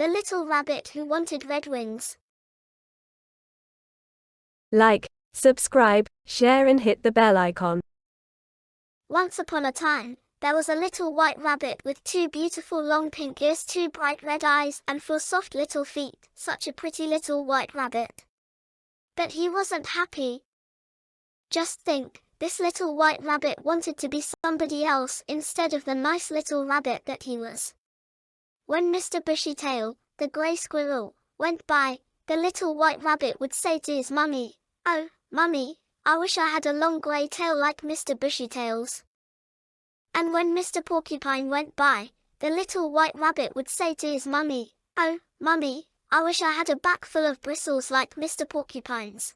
The Little Rabbit Who Wanted Red Wings. Like, subscribe, share and hit the bell icon. Once upon a time, there was a little white rabbit with two beautiful long pink ears, two bright red eyes, and four soft little feet. Such a pretty little white rabbit. But he wasn't happy. Just think, this little white rabbit wanted to be somebody else instead of the nice little rabbit that he was. When Mr. Bushytail, the grey squirrel, went by, the little white rabbit would say to his mummy, "Oh, mummy, I wish I had a long grey tail like Mr. Bushytail's." And when Mr. Porcupine went by, the little white rabbit would say to his mummy, "Oh, mummy, I wish I had a back full of bristles like Mr. Porcupine's."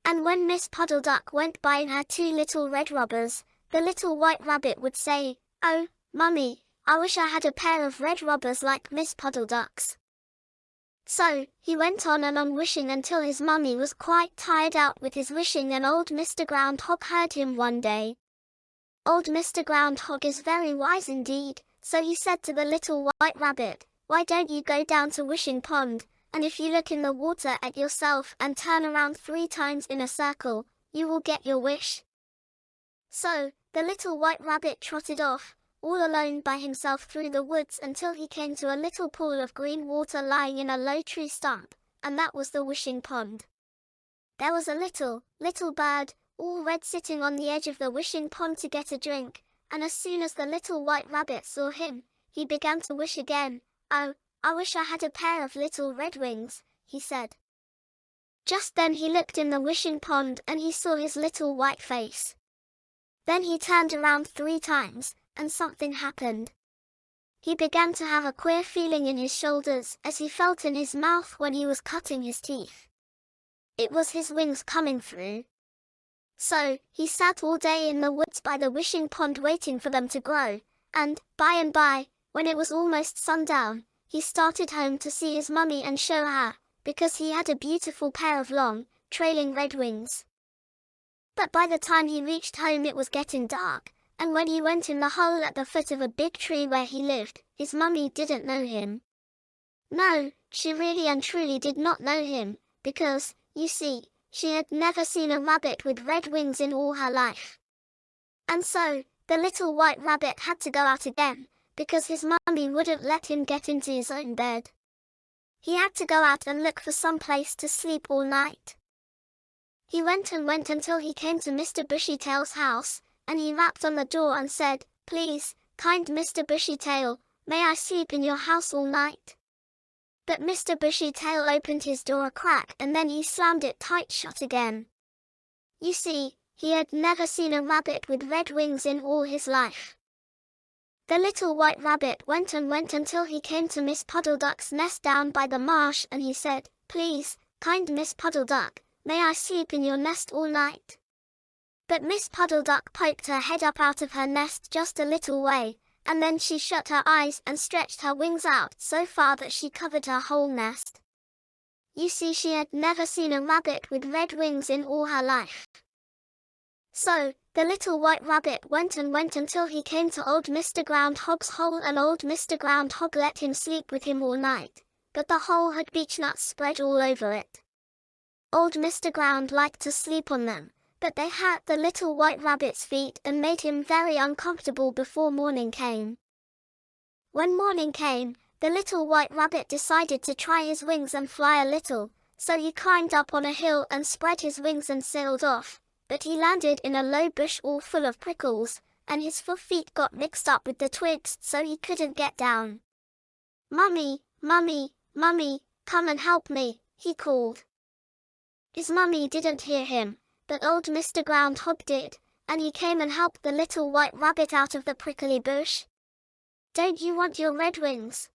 And when Miss Puddle Duck went by in her two little red rubbers, the little white rabbit would say, "Oh, mummy, I wish I had a pair of red rubbers like Miss Puddle Duck's." So, he went on and on wishing until his mummy was quite tired out with his wishing, and old Mr. Groundhog heard him one day. Old Mr. Groundhog is very wise indeed, so he said to the little white rabbit, "Why don't you go down to Wishing Pond, and if you look in the water at yourself and turn around 3 times in a circle, you will get your wish." So, the little white rabbit trotted off, all alone by himself through the woods until he came to a little pool of green water lying in a low tree stump, and that was the wishing pond. There was a little bird, all red, sitting on the edge of the wishing pond to get a drink, and as soon as the little white rabbit saw him, he began to wish again. "Oh, I wish I had a pair of little red wings," he said. Just then he looked in the wishing pond and he saw his little white face. Then he turned around 3 times, and something happened. He began to have a queer feeling in his shoulders as he felt in his mouth when he was cutting his teeth. It was his wings coming through. So, he sat all day in the woods by the wishing pond waiting for them to grow, and by, when it was almost sundown, he started home to see his mummy and show her, because he had a beautiful pair of long, trailing red wings. But by the time he reached home it was getting dark, and when he went in the hole at the foot of a big tree where he lived, his mummy didn't know him. No, she really and truly did not know him, because, you see, she had never seen a rabbit with red wings in all her life. And so, the little white rabbit had to go out again, because his mummy wouldn't let him get into his own bed. He had to go out and look for some place to sleep all night. He went and went until he came to Mr. Bushytail's house, and he rapped on the door and said, "Please, kind Mr. Bushytail, may I sleep in your house all night?" But Mr. Bushytail opened his door a crack and then he slammed it tight shut again. You see, he had never seen a rabbit with red wings in all his life. The little white rabbit went and went until he came to Miss Puddle Duck's nest down by the marsh, and he said, "Please, kind Miss Puddle Duck, may I sleep in your nest all night?" But Miss Puddle Duck poked her head up out of her nest just a little way, and then she shut her eyes and stretched her wings out so far that she covered her whole nest. You see, she had never seen a rabbit with red wings in all her life. So, the little white rabbit went and went until he came to old Mr. Groundhog's hole, and old Mr. Groundhog let him sleep with him all night, but the hole had beechnuts spread all over it. Old Mr. Ground liked to sleep on them, but they hurt the little white rabbit's feet and made him very uncomfortable before morning came. When morning came, the little white rabbit decided to try his wings and fly a little, so he climbed up on a hill and spread his wings and sailed off, but he landed in a low bush all full of prickles, and his 4 feet got mixed up with the twigs so he couldn't get down. "Mummy, mummy, mummy, come and help me," he called. His mummy didn't hear him, but old Mr. Groundhog did, and he came and helped the little white rabbit out of the prickly bush. "Don't you want your red wings?"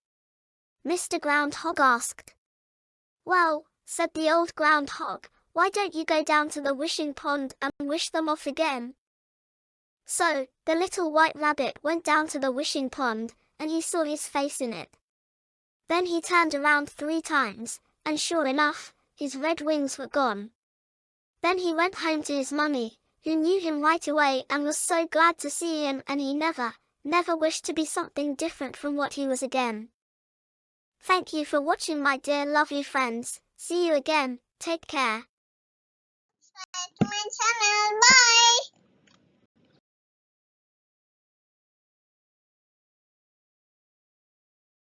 Mr. Groundhog asked. "Well," said the old groundhog, "why don't you go down to the wishing pond and wish them off again?" So, the little white rabbit went down to the wishing pond, and he saw his face in it. Then he turned around 3 times, and sure enough, his red wings were gone. Then he went home to his mummy, who knew him right away and was so glad to see him, and he never wished to be something different from what he was again. Thank you for watching, my dear lovely friends. See you again. Take care.